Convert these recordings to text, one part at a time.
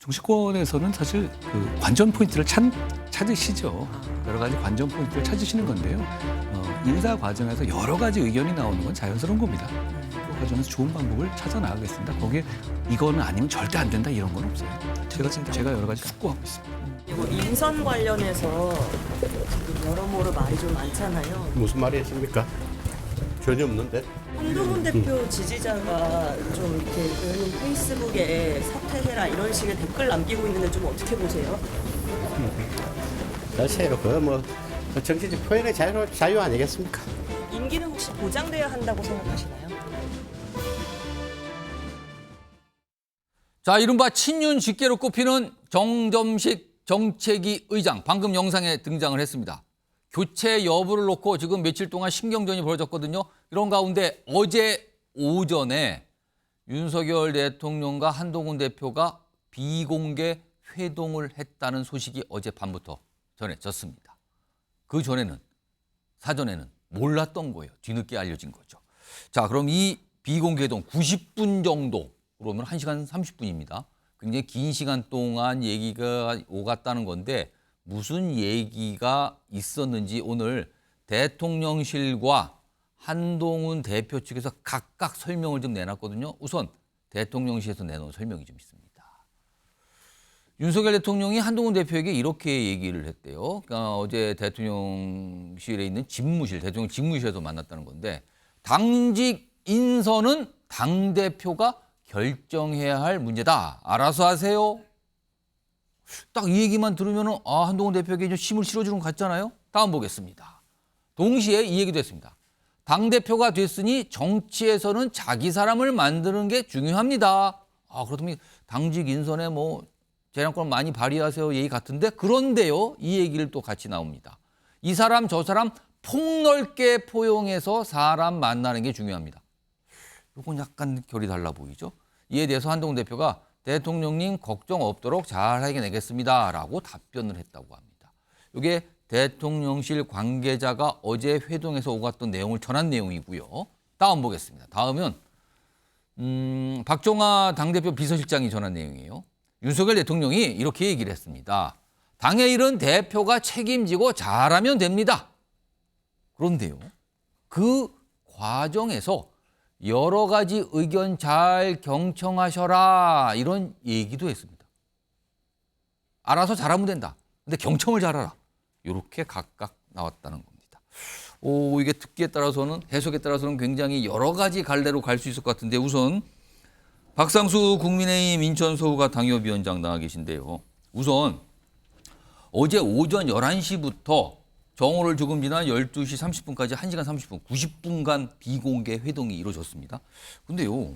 정치권에서는 사실 그 관전 포인트를 찾으시죠. 여러 가지 관전 포인트를 찾으시는 건데요. 인사 과정에서 여러 가지 의견이 나오는 건 자연스러운 겁니다. 그 과정에서 좋은 방법을 찾아 나가겠습니다. 거기에 이거는 아니면 절대 안 된다 이런 건 없어요. 제가 여러 가지 숙고하고 있습니다. 그리고 인선 관련해서 지금 여러모로 말이 좀 많잖아요. 무슨 말이 있습니까? 전혀 없는데. 한동훈 대표 지지자가 좀 이렇게 의원님 페이스북에 사퇴해라 이런 식의 댓글 남기고 있는데 좀 어떻게 보세요? 글쎄요, 그뭐 정치적 표현의 자유 아니겠습니까? 임기는 혹시 보장돼야 한다고 생각하시나요? 자, 이른바 친윤 직계로 꼽히는 정점식 정책위 의장, 방금 영상에 등장을 했습니다. 교체 여부를 놓고 지금 며칠 동안 신경전이 벌어졌거든요. 이런 가운데 어제 오전에 윤석열 대통령과 한동훈 대표가 비공개 회동을 했다는 소식이 어젯밤부터 전해졌습니다. 그 전에는, 사전에는 몰랐던 거예요. 뒤늦게 알려진 거죠. 자, 그럼 이 비공개 회동 90분 정도, 그러면 1시간 30분입니다. 굉장히 긴 시간 동안 얘기가 오갔다는 건데 무슨 얘기가 있었는지 오늘 대통령실과 한동훈 대표 측에서 각각 설명을 좀 내놨거든요. 우선 대통령실에서 내놓은 설명이 좀 있습니다. 윤석열 대통령이 한동훈 대표에게 이렇게 얘기를 했대요. 그러니까 어제 대통령실에 있는 집무실, 대통령 집무실에서 만났다는 건데 당직 인선은 당대표가 결정해야 할 문제다. 알아서 하세요. 딱 이 얘기만 들으면 한동훈 대표에게 좀 힘을 실어주는 것 같잖아요. 다음 보겠습니다. 동시에 이 얘기도 했습니다. 당대표가 됐으니 정치에서는 자기 사람을 만드는 게 중요합니다. 그렇다면 당직 인선에 뭐 재량권을 많이 발휘하세요 얘기 같은데 그런데요. 이 얘기를 또 같이 나옵니다. 이 사람 저 사람 폭넓게 포용해서 사람 만나는 게 중요합니다. 이건 약간 결이 달라 보이죠. 이에 대해서 한동훈 대표가 대통령님 걱정 없도록 잘 해내겠습니다 라고 답변을 했다고 합니다. 이게 대통령실 관계자가 어제 회동에서 오갔던 내용을 전한 내용이고요. 다음 보겠습니다. 다음은 박종화 당대표 비서실장이 전한 내용이에요. 윤석열 대통령이 이렇게 얘기를 했습니다. 당의 일은 대표가 책임지고 잘하면 됩니다. 그런데요. 그 과정에서 여러 가지 의견 잘 경청하셔라 이런 얘기도 했습니다. 알아서 잘하면 된다. 근데 경청을 잘하라. 이렇게 각각 나왔다는 겁니다. 이게 듣기에 따라서는 해석에 따라서는 굉장히 여러 가지 갈래로 갈 수 있을 것 같은데 우선 박상수 국민의힘 인천서구가 당협위원장 나와 계신데요. 우선 어제 오전 11시부터 정오를 조금 지난 12시 30분까지 1시간 30분, 90분간 비공개 회동이 이루어졌습니다. 근데요,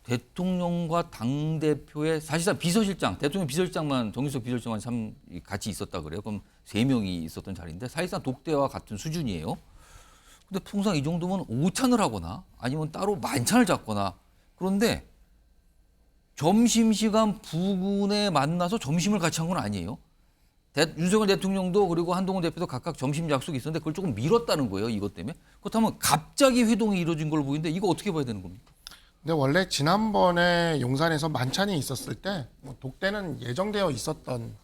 대통령과 당대표의 사실상 비서실장, 대통령 비서실장만, 정유석 비서실장만 같이 있었다 그래요. 그럼 3명이 있었던 자리인데 사실상 독대와 같은 수준이에요. 근데 통상 이 정도면 오찬을 하거나 아니면 따로 만찬을 잡거나 그런데 점심시간 부근에 만나서 점심을 같이 한 건 아니에요. 윤석열 대통령도 그리고 한동훈 대표도 각각 점심 약속이 있었는데 그걸 조금 미뤘다는 거예요. 이것 때문에. 그렇다면 갑자기 회동이 이루어진 걸로 보이는데 이거 어떻게 봐야 되는 겁니까? 근데 원래 지난번에 용산에서 만찬이 있었을 때 독대는 예정되어 있었던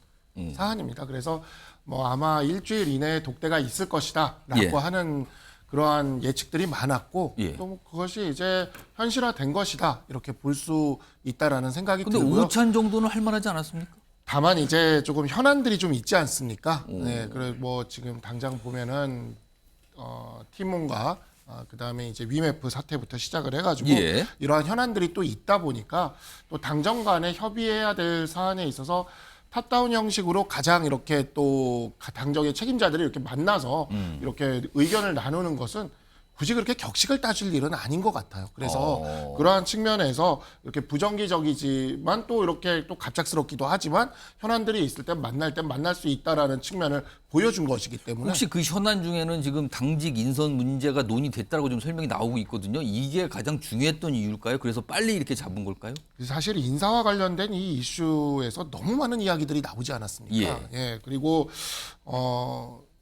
사안입니다. 그래서 아마 일주일 이내에 독대가 있을 것이다라고 하는 그러한 예측들이 많았고 또 그것이 이제 현실화된 것이다 이렇게 볼 수 있다라는 생각이 근데 들고요. 오찬 정도는 할 만하지 않았습니까? 다만 이제 조금 현안들이 좀 있지 않습니까? 네, 그래 지금 당장 보면은 티몬과 그다음에 이제 위메프 사태부터 시작을 해가지고 이러한 현안들이 또 있다 보니까 또 당정 간에 협의해야 될 사안에 있어서 탑다운 형식으로 가장 이렇게 또 당정의 책임자들이 이렇게 만나서 이렇게 의견을 나누는 것은 굳이 그렇게 격식을 따질 일은 아닌 것 같아요. 그래서 그러한 측면에서 이렇게 부정기적이지만 또 이렇게 또 갑작스럽기도 하지만 현안들이 있을 때 만날 수 있다라는 측면을 보여준 것이기 때문에 혹시 그 현안 중에는 지금 당직 인선 문제가 논의됐다고 좀 설명이 나오고 있거든요. 이게 가장 중요했던 이유일까요? 그래서 빨리 이렇게 잡은 걸까요? 사실 인사와 관련된 이 이슈에서 너무 많은 이야기들이 나오지 않았습니까? 그리고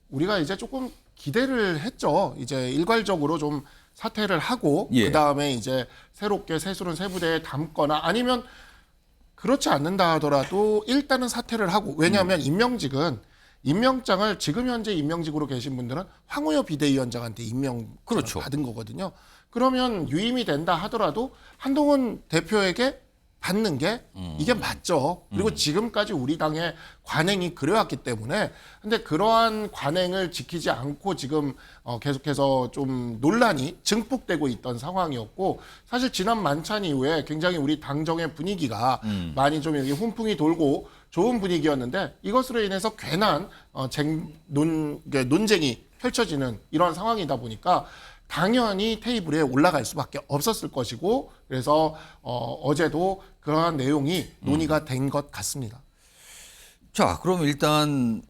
우리가 이제 조금 기대를 했죠. 이제 일괄적으로 좀 사퇴를 하고 그다음에 이제 새롭게 새술은 세부대에 담거나 아니면 그렇지 않는다 하더라도 일단은 사퇴를 하고, 왜냐하면 임명직은 임명장을 지금 현재 임명직으로 계신 분들은 황우여 비대위원장한테 임명 그렇죠. 받은 거거든요. 그러면 유임이 된다 하더라도 한동훈 대표에게 받는 게 이게 맞죠. 그리고 지금까지 우리 당의 관행이 그래왔기 때문에, 근데 그러한 관행을 지키지 않고 지금 계속해서 좀 논란이 증폭되고 있던 상황이었고, 사실 지난 만찬 이후에 굉장히 우리 당정의 분위기가 많이 좀 여기 훈풍이 돌고 좋은 분위기였는데, 이것으로 인해서 괜한 논쟁이 펼쳐지는 이런 상황이다 보니까 당연히 테이블에 올라갈 수밖에 없었을 것이고, 그래서 어제도 그러한 내용이 논의가 된 것 같습니다. 자, 그럼 일단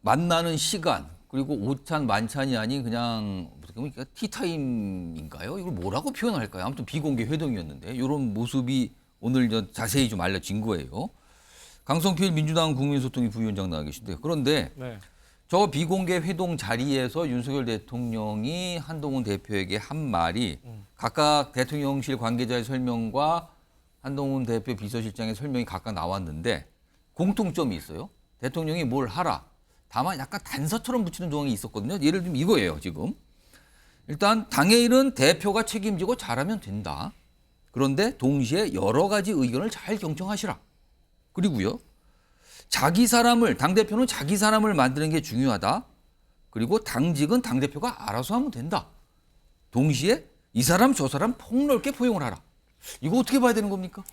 만나는 시간, 그리고 오찬 만찬이 아닌 그냥 어떻게 보면 티타임인가요? 이걸 뭐라고 표현할까요? 아무튼 비공개 회동이었는데 이런 모습이 오늘 자세히 좀 알려진 거예요. 강성필 민주당 국민소통위 부위원장 나와 계신데요. 그런데 네. 저 비공개 회동 자리에서 윤석열 대통령이 한동훈 대표에게 한 말이 각각 대통령실 관계자의 설명과 한동훈 대표 비서실장의 설명이 각각 나왔는데 공통점이 있어요. 대통령이 뭘 하라. 다만 약간 단서처럼 붙이는 조항이 있었거든요. 예를 들면 이거예요, 지금. 일단 당의 일은 대표가 책임지고 잘하면 된다. 그런데 동시에 여러 가지 의견을 잘 경청하시라. 그리고요. 당대표는 자기 사람을 만드는 게 중요하다. 그리고 당직은 당대표가 알아서 하면 된다. 동시에 이 사람 저 사람 폭넓게 포용을 하라. 이거 어떻게 봐야 되는 겁니까?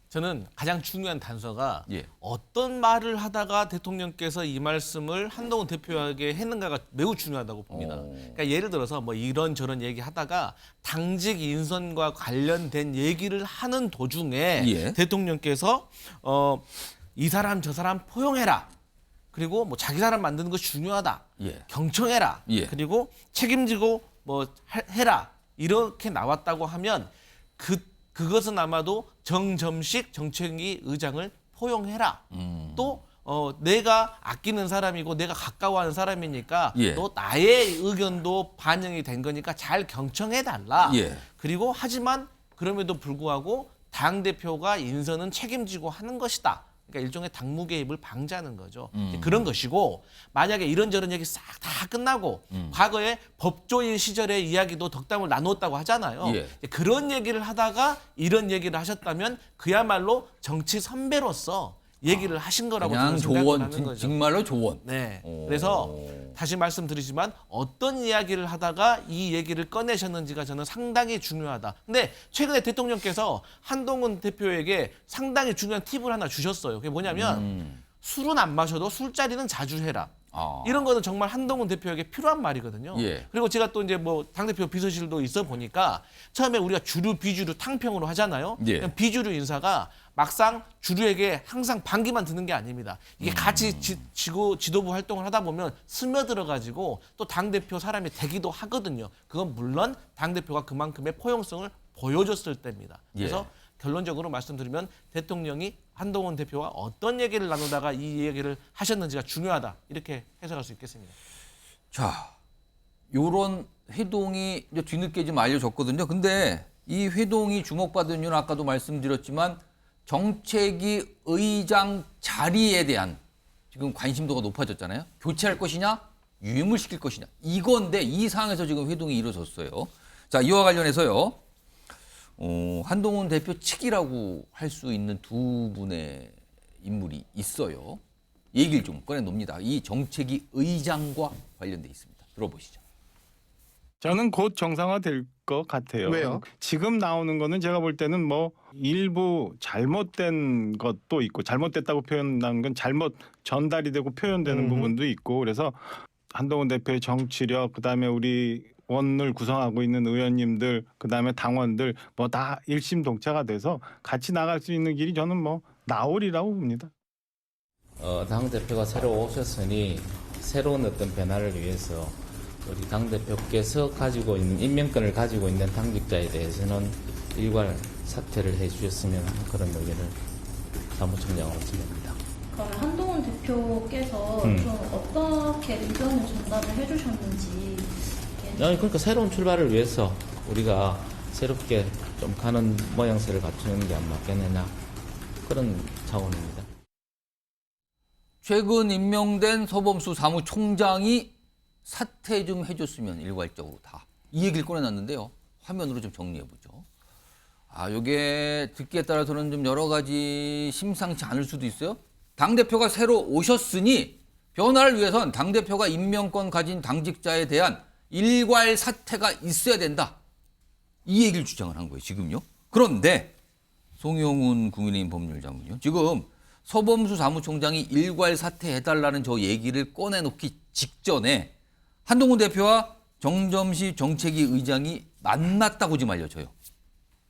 저는 가장 중요한 단서가 예. 어떤 말을 하다가 대통령께서 이 말씀을 한동훈 대표에게 했는가가 매우 중요하다고 봅니다. 그러니까 예를 들어서 뭐 이런저런 얘기하다가 당직 인선과 관련된 얘기를 하는 도중에 예. 대통령께서 이 사람 저 사람 포용해라. 그리고 뭐 자기 사람 만드는 거 중요하다. 예. 경청해라. 예. 그리고 책임지고 뭐 해라. 이렇게 나왔다고 하면 그것은 아마도 정점식 정책위 의장을 포용해라. 또 내가 아끼는 사람이고 내가 가까워하는 사람이니까 예. 또 나의 의견도 반영이 된 거니까 잘 경청해달라. 예. 그리고 하지만 그럼에도 불구하고 당대표가 인선은 책임지고 하는 것이다. 그러니까 일종의 당무 개입을 방지하는 거죠. 그런 것이고, 만약에 이런저런 얘기 싹 다 끝나고 과거에 법조인 시절의 이야기도 덕담을 나누었다고 하잖아요. 예. 그런 얘기를 하다가 이런 얘기를 하셨다면 그야말로 정치 선배로서 얘기를 하신 거라고 그냥 저는 생각을 조언, 하는 거죠. 정말로 조언. 네. 그래서 다시 말씀드리지만 어떤 이야기를 하다가 이 얘기를 꺼내셨는지가 저는 상당히 중요하다. 근데 최근에 대통령께서 한동훈 대표에게 상당히 중요한 팁을 하나 주셨어요. 그게 뭐냐면 술은 안 마셔도 술자리는 자주 해라. 이런 거는 정말 한동훈 대표에게 필요한 말이거든요. 예. 그리고 제가 또 이제 뭐 당대표 비서실도 있어 보니까 처음에 우리가 주류, 비주류, 탕평으로 하잖아요. 예. 그냥 비주류 인사가 막상 주류에게 항상 반기만 드는 게 아닙니다. 이게 같이 지도부 활동을 하다 보면 스며들어가지고 또 당대표 사람이 되기도 하거든요. 그건 물론 당대표가 그만큼의 포용성을 보여줬을 때입니다. 그래서 예. 결론적으로 말씀드리면 대통령이 한동훈 대표와 어떤 얘기를 나누다가 이 얘기를 하셨는지가 중요하다. 이렇게 해석할 수 있겠습니다. 자, 요런 회동이 이제 뒤늦게 좀 알려졌거든요. 근데 이 회동이 주목받은 이유는 아까도 말씀드렸지만 정책위 의장 자리에 대한 지금 관심도가 높아졌잖아요. 교체할 것이냐, 유임을 시킬 것이냐. 이건데 이 상황에서 지금 회동이 이루어졌어요. 자, 이와 관련해서요. 한동훈 대표 측이라고 할 수 있는 두 분의 인물이 있어요. 얘기를 좀 꺼내놉니다. 이 정책위 의장과 관련돼 있습니다. 들어보시죠. 저는 곧 정상화될 것 같아요. 왜요? 지금 나오는 거는 제가 볼 때는 뭐 일부 잘못된 것도 있고, 잘못됐다고 표현한 건 잘못 전달이 되고 표현되는 부분도 있고, 그래서 한동훈 대표의 정치력, 그다음에 우리 원을 구성하고 있는 의원님들, 그다음에 당원들 뭐 다 일심동체가 돼서 같이 나갈 수 있는 길이 저는 뭐 나오리라고 봅니다. 당대표가 새로 오셨으니 새로운 어떤 변화를 위해서 우리 당대표께서 가지고 있는 임명권을 가지고 있는 당직자에 대해서는 일괄 사퇴를 해주셨으면 하는 그런 의견을 사무총장으로 드립니다. 그럼 한동훈 대표께서 좀 어떻게 의견을 전달을 해주셨는지. 그러니까 새로운 출발을 위해서 우리가 새롭게 좀 가는 모양새를 갖추는 게 안 맞겠느냐. 그런 차원입니다. 최근 임명된 서범수 사무총장이 사퇴 좀 해줬으면 일괄적으로 다. 이 얘기를 꺼내놨는데요. 화면으로 좀 정리해보죠. 이게 듣기에 따라서는 좀 여러 가지 심상치 않을 수도 있어요. 당대표가 새로 오셨으니 변화를 위해선 당대표가 임명권 가진 당직자에 대한 일괄 사퇴가 있어야 된다. 이 얘기를 주장을 한 거예요, 지금요. 그런데 송영훈 국민의힘 법률자문이요. 지금 서범수 사무총장이 일괄 사퇴해달라는 저 얘기를 꺼내놓기 직전에 한동훈 대표와 정점식 정책위 의장이 만났다고 지금 알려져요.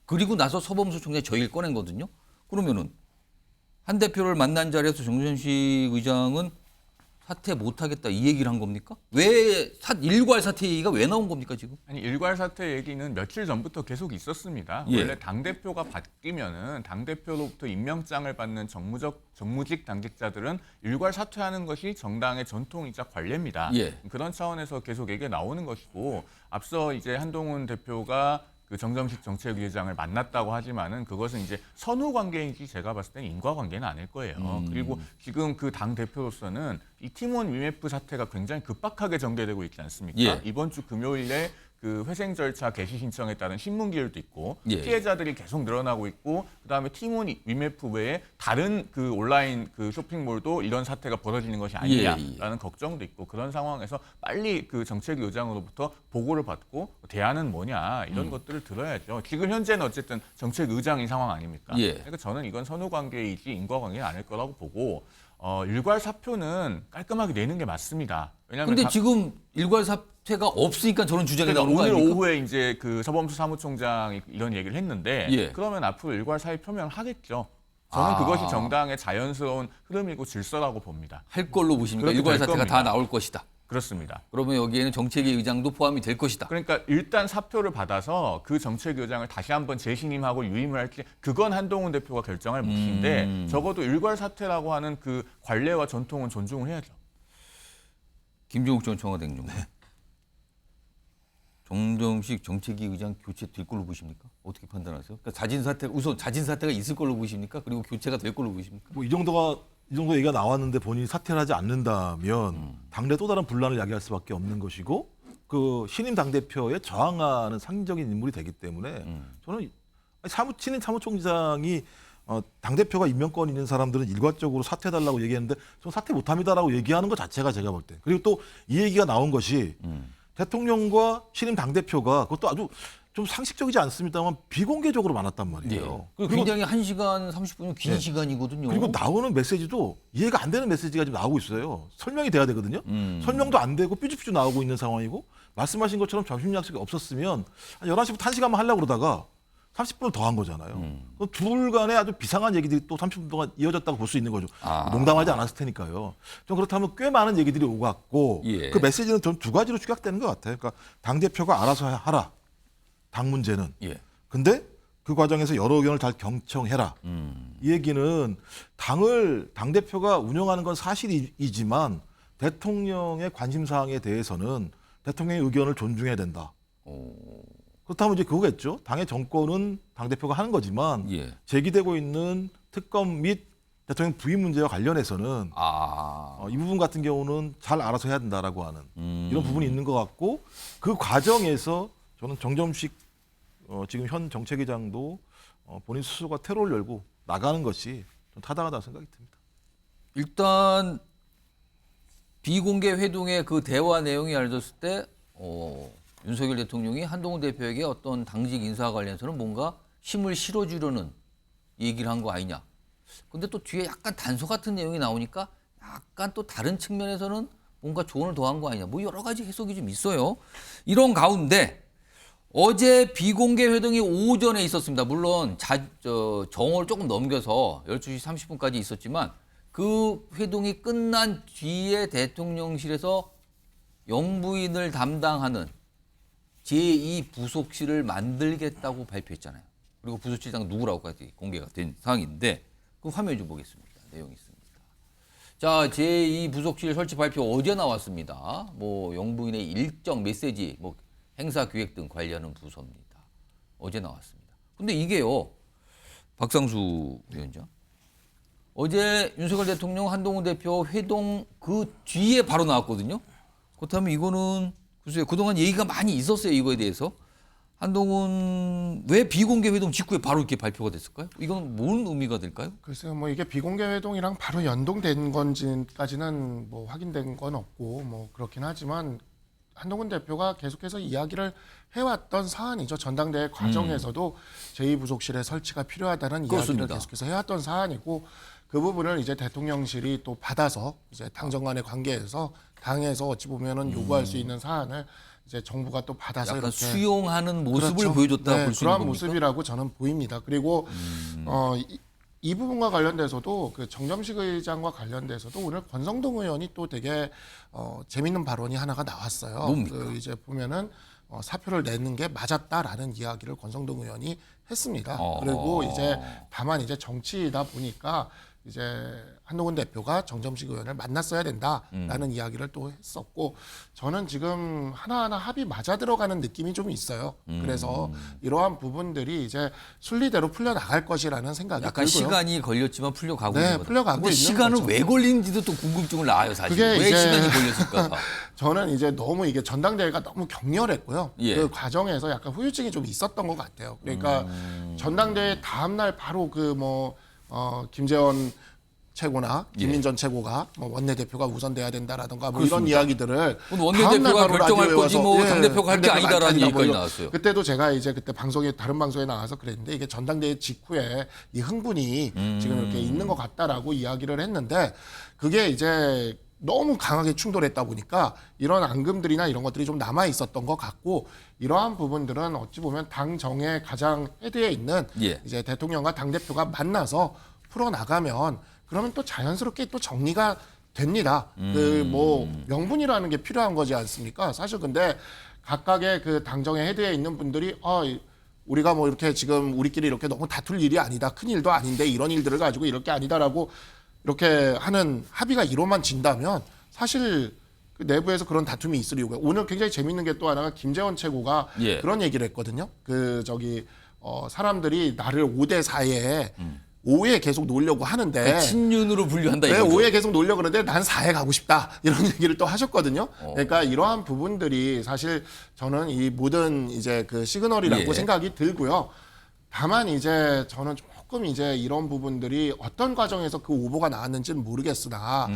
그리고 나서 서범수 총장이 저 얘기를 꺼낸 거거든요. 그러면은 한 대표를 만난 자리에서 정점식 의장은 사퇴 못하겠다 이 얘기를 한 겁니까? 왜 일괄 사퇴 얘기가 왜 나온 겁니까 지금? 아니 일괄 사퇴 얘기는 며칠 전부터 계속 있었습니다. 예. 원래 당 대표가 바뀌면은 당 대표로부터 임명장을 받는 정무직 당직자들은 일괄 사퇴하는 것이 정당의 전통이자 관례입니다. 예. 그런 차원에서 계속 얘기가 나오는 것이고 앞서 이제 한동훈 대표가 그 정점식 정책위의장을 만났다고 하지만은 그것은 이제 선후 관계인지 제가 봤을 때는 인과 관계는 아닐 거예요. 그리고 지금 그 당 대표로서는 이 팀원 위메프 사태가 굉장히 급박하게 전개되고 있지 않습니까? 예. 이번 주 금요일에 그 회생 절차 개시 신청에 따른 신문 기일도 있고 예. 피해자들이 계속 늘어나고 있고 그다음에 팀원 위메프 외에 다른 그 온라인 그 쇼핑몰도 이런 사태가 벌어지는 것이 아니냐라는 걱정도 있고 그런 상황에서 빨리 그 정책위 의장으로부터 보고를 받고 대안은 뭐냐 이런 것들을 들어야죠. 지금 현재는 어쨌든 정책 의장인 상황 아닙니까? 예. 그러니까 저는 이건 선후 관계이지 인과 관계는 아닐 거라고 보고 일괄 사표는 깔끔하게 내는 게 맞습니다. 왜냐하면 근데 지금 일괄 사퇴가 없으니까 저런 주장이 그러니까 나오는 거 오늘 아닙니까? 오후에 이제 그 서범수 사무총장이 이런 얘기를 했는데 예. 그러면 앞으로 일괄 사의 표명을 하겠죠. 저는 그것이 정당의 자연스러운 흐름이고 질서라고 봅니다. 할 걸로 보십니까? 그렇게 일괄 될 사퇴가 겁니다. 다 나올 것이다. 그렇습니다. 그러면 여기에는 정책위 의장도 포함이 될 것이다. 그러니까 일단 사표를 받아서 그 정책 의장을 다시 한번 재신임하고 유임을 할지 그건 한동훈 대표가 결정할 몫인데 적어도 일괄 사퇴라고 하는 그 관례와 전통은 존중을 해야죠. 김종욱 전 청와대 행정관. 정점식 정책위 의장 교체될 걸로 보십니까? 어떻게 판단하세요? 그러니까 우선 자진 사퇴가 있을 걸로 보십니까? 그리고 교체가 될 걸로 보십니까? 뭐 이 정도 얘기가 나왔는데 본인이 사퇴를 하지 않는다면 당내 또 다른 분란을 야기할 수밖에 없는 것이고 그 신임 당 대표에 저항하는 상징적인 인물이 되기 때문에 저는 신임 사무총장이 당 대표가 임명권 있는 사람들은 일괄적으로 사퇴해달라고 얘기했는데 저 사퇴 못합니다라고 얘기하는 것 자체가 제가 볼 때 그리고 또 이 얘기가 나온 것이 대통령과 신임 당 대표가 그것도 아주 좀 상식적이지 않습니다만 비공개적으로 만났단 말이에요. 그리고 굉장히 1시간 30분이면 긴 시간이거든요. 그리고 나오는 메시지도 이해가 안 되는 메시지가 지금 나오고 있어요. 설명이 돼야 되거든요. 설명도 안 되고 삐죽삐죽 나오고 있는 상황이고 말씀하신 것처럼 점심 약속이 없었으면 한 11시부터 1시간만 하려고 그러다가 30분을 더 한 거잖아요. 둘 간에 아주 비상한 얘기들이 또 30분 동안 이어졌다고 볼 수 있는 거죠. 농담하지 않았을 테니까요. 좀 그렇다면 꽤 많은 얘기들이 오갔고 예. 그 메시지는 전 두 가지로 축약되는 것 같아요. 그러니까 당대표가 알아서 하라. 당 문제는. 예. 근데 그 과정에서 여러 의견을 잘 경청해라. 이 얘기는 당대표가 운영하는 건 사실이지만 대통령의 관심사항에 대해서는 대통령의 의견을 존중해야 된다. 그렇다면 이제 그거겠죠. 당의 정권은 당대표가 하는 거지만 예. 제기되고 있는 특검 및 대통령 부임 문제와 관련해서는 이 부분 같은 경우는 잘 알아서 해야 된다라고 하는 이런 부분이 있는 것 같고 그 과정에서 저는 정점식 지금 현 정책위장도 본인 스스로가 테러를 열고 나가는 것이 좀 타당하다고 생각이 듭니다. 일단 비공개 회동의 그 대화 내용이 알려졌을 때 윤석열 대통령이 한동훈 대표에게 어떤 당직 인사와 관련해서는 뭔가 힘을 실어주려는 얘기를 한 거 아니냐. 근데 또 뒤에 약간 단서 같은 내용이 나오니까 약간 또 다른 측면에서는 뭔가 조언을 더한 거 아니냐. 뭐 여러 가지 해석이 좀 있어요. 이런 가운데 어제 비공개 회동이 오전에 있었습니다. 물론 정오를 조금 넘겨서 12시 30분까지 있었지만 그 회동이 끝난 뒤에 대통령실에서 영부인을 담당하는 제2부속실을 만들겠다고 발표했잖아요. 그리고 부속실장 누구라고까지 공개가 된 상황인데 그 화면 좀 보겠습니다. 내용이 있습니다. 자, 제2부속실 설치 발표 어제 나왔습니다. 뭐 영부인의 일정 메시지, 뭐 행사 기획 등 관리하는 부서입니다. 어제 나왔습니다. 근데 이게요, 박상수 위원장, 어제 윤석열 대통령 한동훈 대표 회동 그 뒤에 바로 나왔거든요. 그렇다면 이거는 글쎄요, 그동안 얘기가 많이 있었어요. 이거에 대해서. 한동훈 왜 비공개 회동 직후에 바로 이렇게 발표가 됐을까요? 이건 뭔 의미가 될까요? 글쎄요, 뭐 이게 비공개 회동이랑 바로 연동된 건지까지는 뭐 확인된 건 없고 뭐 그렇긴 하지만 한동훈 대표가 계속해서 이야기를 해왔던 사안이죠. 전당대회 과정에서도 제2부속실의 설치가 필요하다는 그렇습니다. 이야기를 계속해서 해왔던 사안이고 그 부분을 이제 대통령실이 또 받아서 이제 당정 간의 관계에서 당에서 어찌 보면은 요구할 수 있는 사안을 이제 정부가 또 받아서 약간 이렇게 수용하는 모습을 그렇죠. 보여줬다 네, 볼 수 있는 그러한 겁니까? 모습이라고 저는 보입니다. 그리고 이 부분과 관련돼서도 그 정점식 의장과 관련돼서도 오늘 권성동 의원이 또 되게 재밌는 발언이 하나가 나왔어요. 뭡니까? 그 이제 보면은 사표를 내는 게 맞았다라는 이야기를 권성동 의원이 했습니다. 그리고 이제 다만 이제 정치이다 보니까 이제 한동훈 대표가 정점식 의원을 만났어야 된다라는 이야기를 또 했었고 저는 지금 하나하나 합이 맞아 들어가는 느낌이 좀 있어요. 그래서 이러한 부분들이 이제 순리대로 풀려나갈 것이라는 생각이 약간 들고요. 시간이 걸렸지만 풀려가고 네, 있는 거다. 풀려가고 근데 있는 시간은 거죠. 왜 걸리는지도 또 궁금증을 낳아요, 사실. 그게 왜 이제 시간이 걸렸을까? 저는 이제 너무 이게 전당대회가 너무 격렬했고요. 예. 그 과정에서 약간 후유증이 좀 있었던 것 같아요. 그러니까 전당대회 다음날 바로 그 김재원 최고나 김민전 최고가 뭐 원내대표가 우선돼야 된다라든가 뭐 이런 이야기들을 원내대표가 결정할 거지 뭐 당대표가 할 게 아니다라는 얘기까지 뭐 나왔어요. 그때도 제가 이제 그때 다른 방송에 나와서 그랬는데 이게 전당대회 직후에 이 흥분이 지금 이렇게 있는 것 같다라고 이야기를 했는데 그게 이제 너무 강하게 충돌했다 보니까 이런 앙금들이나 이런 것들이 좀 남아 있었던 것 같고 이러한 부분들은 어찌 보면 당 정의 가장 헤드에 있는 이제 대통령과 당 대표가 만나서 풀어 나가면 그러면 또 자연스럽게 또 정리가 됩니다. 그 뭐 명분이라는 게 필요한 거지 않습니까? 사실 근데 각각의 그 당정의 헤드에 있는 분들이 우리가 뭐 이렇게 지금 우리끼리 이렇게 너무 다툴 일이 아니다. 큰 일도 아닌데 이런 일들을 가지고 이렇게 아니다라고 이렇게 하는 합의가 이루어진다면 사실 그 내부에서 그런 다툼이 있을 이유가 오늘 굉장히 재밌는 게 또 하나가 김재원 최고가 그런 얘기를 했거든요. 사람들이 나를 5대 4에 5에 계속 놓으려고 하는데 친윤으로 분류한다 네, 이거죠. 5에 계속 놓으려고 그러는데 난 4에 가고 싶다 이런 얘기를 또 하셨거든요. 그러니까 이러한 부분들이 사실 저는 이 모든 이제 그 시그널이라고 생각이 들고요. 다만 이제 저는 조금 이제 이런 부분들이 어떤 과정에서 그 오보가 나왔는지는 모르겠으나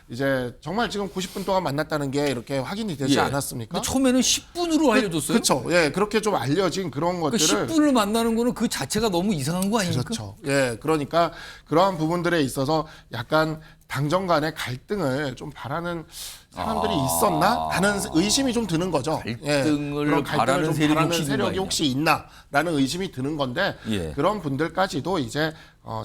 이제 정말 지금 90분 동안 만났다는 게 이렇게 확인이 되지 않았습니까? 근데 처음에는 10분으로 알려줬어요. 그렇죠. 예, 그렇게 좀 알려진 그런 것들을 10분을 만나는 거는 그 자체가 너무 이상한 거 아닙니까? 그렇죠. 예, 그러니까 그러한 부분들에 있어서 약간 당정 간의 갈등을 좀 바라는 사람들이 있었나 하는 의심이 좀 드는 거죠. 갈등을 그런 바라는 좀 세력이 혹시 있나라는 의심이 드는 건데 그런 분들까지도 이제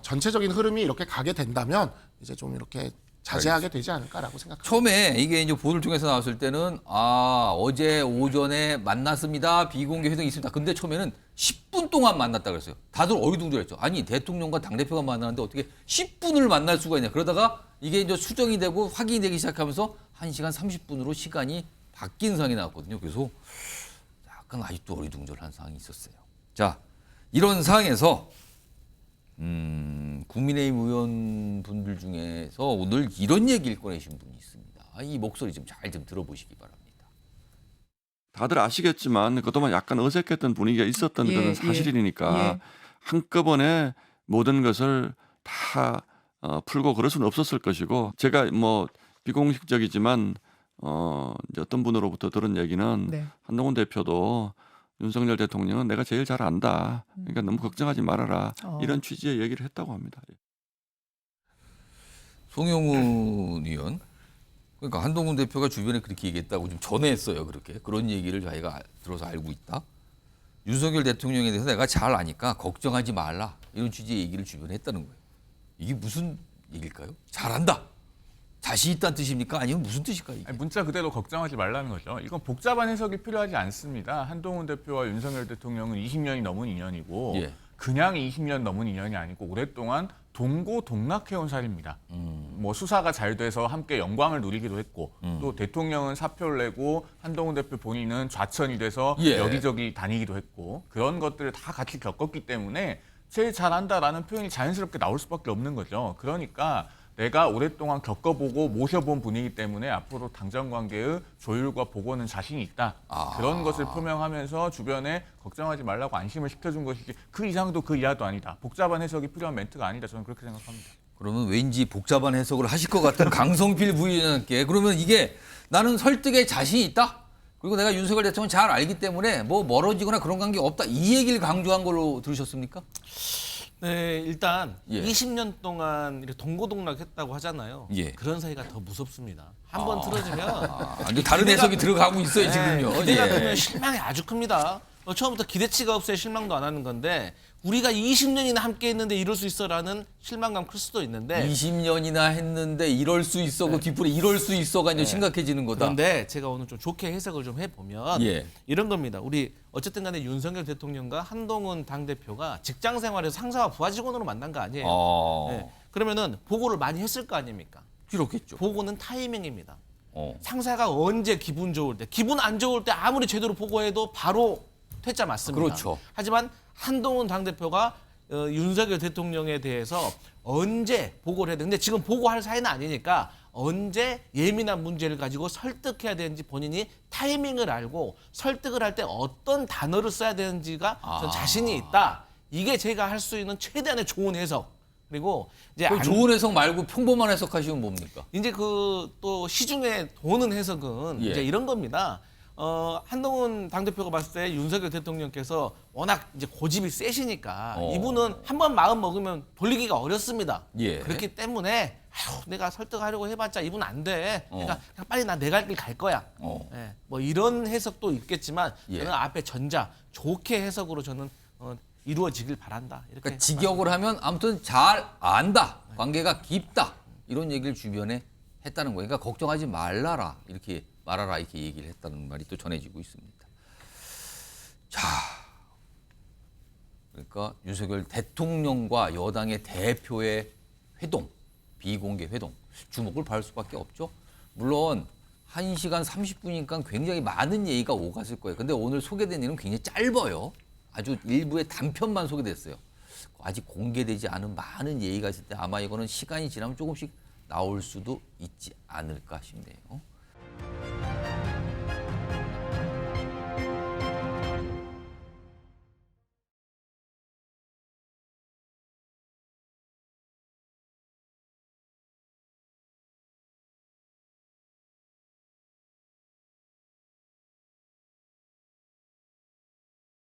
전체적인 흐름이 이렇게 가게 된다면 이제 좀 이렇게 자제하게 되지 않을까라고 생각합니다. 처음에 이게 이제 보도를 통해서 나왔을 때는 어제 오전에 만났습니다. 비공개 회동이 있습니다. 근데 처음에는 10분 동안 만났다 그랬어요. 다들 어리둥절했죠. 아니 대통령과 당대표가 만나는데 어떻게 10분을 만날 수가 있냐. 그러다가 이게 이제 수정이 되고 확인이 되기 시작하면서 1시간 30분으로 시간이 바뀐 상황이 나왔거든요. 그래서 약간 아직도 어리둥절한 상황이 있었어요. 자, 이런 상황에서 국민의힘 의원분들 중에서 오늘 이런 얘기를 꺼내신 분이 있습니다. 이 목소리 좀 잘 좀 들어보시기 바랍니다. 다들 아시겠지만 그동안 약간 어색했던 분위기가 있었던 것은 사실이니까 한꺼번에 모든 것을 다 풀고 그럴 수는 없었을 것이고 제가 뭐 비공식적이지만 이제 어떤 분으로부터 들은 얘기는 한동훈 대표도 윤석열 대통령은 내가 제일 잘 안다. 그러니까 너무 걱정하지 말아라. 이런 취지의 얘기를 했다고 합니다. 송영훈 의원, 그러니까 한동훈 대표가 주변에 그렇게 얘기했다고 좀 전했어요. 그런 얘기를 저희가 들어서 알고 있다. 윤석열 대통령에 대해서 내가 잘 아니까 걱정하지 말라. 이런 취지의 얘기를 주변에 했다는 거예요. 이게 무슨 얘기일까요? 잘한다. 자신 있다는 뜻입니까? 아니면 무슨 뜻일까요? 이게? 아니, 문자 그대로 걱정하지 말라는 거죠. 이건 복잡한 해석이 필요하지 않습니다. 한동훈 대표와 윤석열 대통령은 20년이 넘은 인연이고 그냥 20년 넘은 인연이 아니고 오랫동안 동고동락해온 사이입니다. 뭐 수사가 잘 돼서 함께 영광을 누리기도 했고 또 대통령은 사표를 내고 한동훈 대표 본인은 좌천이 돼서 여기저기 다니기도 했고 그런 것들을 다 같이 겪었기 때문에 제일 잘한다라는 표현이 자연스럽게 나올 수밖에 없는 거죠. 그러니까 내가 오랫동안 겪어보고 모셔본 분이기 때문에 앞으로 당정 관계의 조율과 복원은 자신이 있다. 그런 것을 표명하면서 주변에 걱정하지 말라고 안심을 시켜준 것이지 그 이상도 그 이하도 아니다. 복잡한 해석이 필요한 멘트가 아니다. 저는 그렇게 생각합니다. 그러면 왠지 복잡한 해석을 하실 것 같은 강성필 부위원장께 그러면 이게 나는 설득에 자신이 있다. 그리고 내가 윤석열 대통령 잘 알기 때문에 뭐 멀어지거나 그런 관계 없다. 이 얘기를 강조한 걸로 들으셨습니까? 네, 일단 예. 20년 동안 이렇게 동고동락했다고 하잖아요. 예. 그런 사이가 더 무섭습니다. 한번 틀어지면 근데 다른 해석이 들어가고 있어요 지금요. 기대가 예. 크면 실망이 아주 큽니다. 처음부터 기대치가 없어야 실망도 안 하는 건데 우리가 20년이나 함께 했는데 이럴 수 있어라는 실망감 클 수도 있는데 20년이나 했는데 이럴 수 있어고 뒷불에 이럴 수 있어가 이제 심각해지는 거다. 그런데 제가 오늘 좀 좋게 해석을 좀 해보면 예. 이런 겁니다. 우리 어쨌든 간에 윤석열 대통령과 한동훈 당대표가 직장 생활에서 상사와 부하 직원으로 만난 거 아니에요. 네. 그러면은 보고를 많이 했을 거 아닙니까? 그렇겠죠. 보고는 타이밍입니다. 상사가 언제 기분 좋을 때, 기분 안 좋을 때 아무리 제대로 보고해도 바로 퇴짜 맞습니다. 그렇죠. 하지만 한동훈 당대표가 윤석열 대통령에 대해서 언제 보고를 해야 되는데 지금 보고할 사이는 아니니까 언제 예민한 문제를 가지고 설득해야 되는지 본인이 타이밍을 알고 설득을 할 때 어떤 단어를 써야 되는지가 전 자신이 있다. 이게 제가 할 수 있는 최대한의 좋은 해석. 그리고 이제 좋은 해석 말고 평범한 해석하시면 뭡니까? 이제 그 또 시중에 도는 해석은 예. 이제 이런 겁니다. 한동훈 당대표가 봤을 때 윤석열 대통령께서 워낙 이제 고집이 세시니까 이분은 한번 마음 먹으면 돌리기가 어렵습니다. 예. 그렇기 때문에 내가 설득하려고 해봤자 이분 안 돼. 그러니까 그냥 빨리 나 내 갈 길 갈 거야. 예. 뭐 이런 해석도 있겠지만 저는 앞에 전자 좋게 해석으로 저는 이루어지길 바란다. 이렇게 그러니까 직역을 하면 아무튼 잘 안다. 관계가 깊다. 이런 얘기를 주변에 했다는 거예요. 그러니까 걱정하지 말라라. 이렇게 말하라 이렇게 얘기를 했다는 말이 또 전해지고 있습니다. 자, 그러니까 윤석열 대통령과 여당의 대표의 회동, 비공개 회동, 주목을 받을 수밖에 없죠. 물론 1시간 30분이니까 굉장히 많은 얘기가 오갔을 거예요. 근데 오늘 소개된 얘기는 굉장히 짧아요. 아주 일부의 단편만 소개됐어요. 아직 공개되지 않은 많은 얘기가 있을 때 아마 이거는 시간이 지나면 조금씩 나올 수도 있지 않을까 싶네요.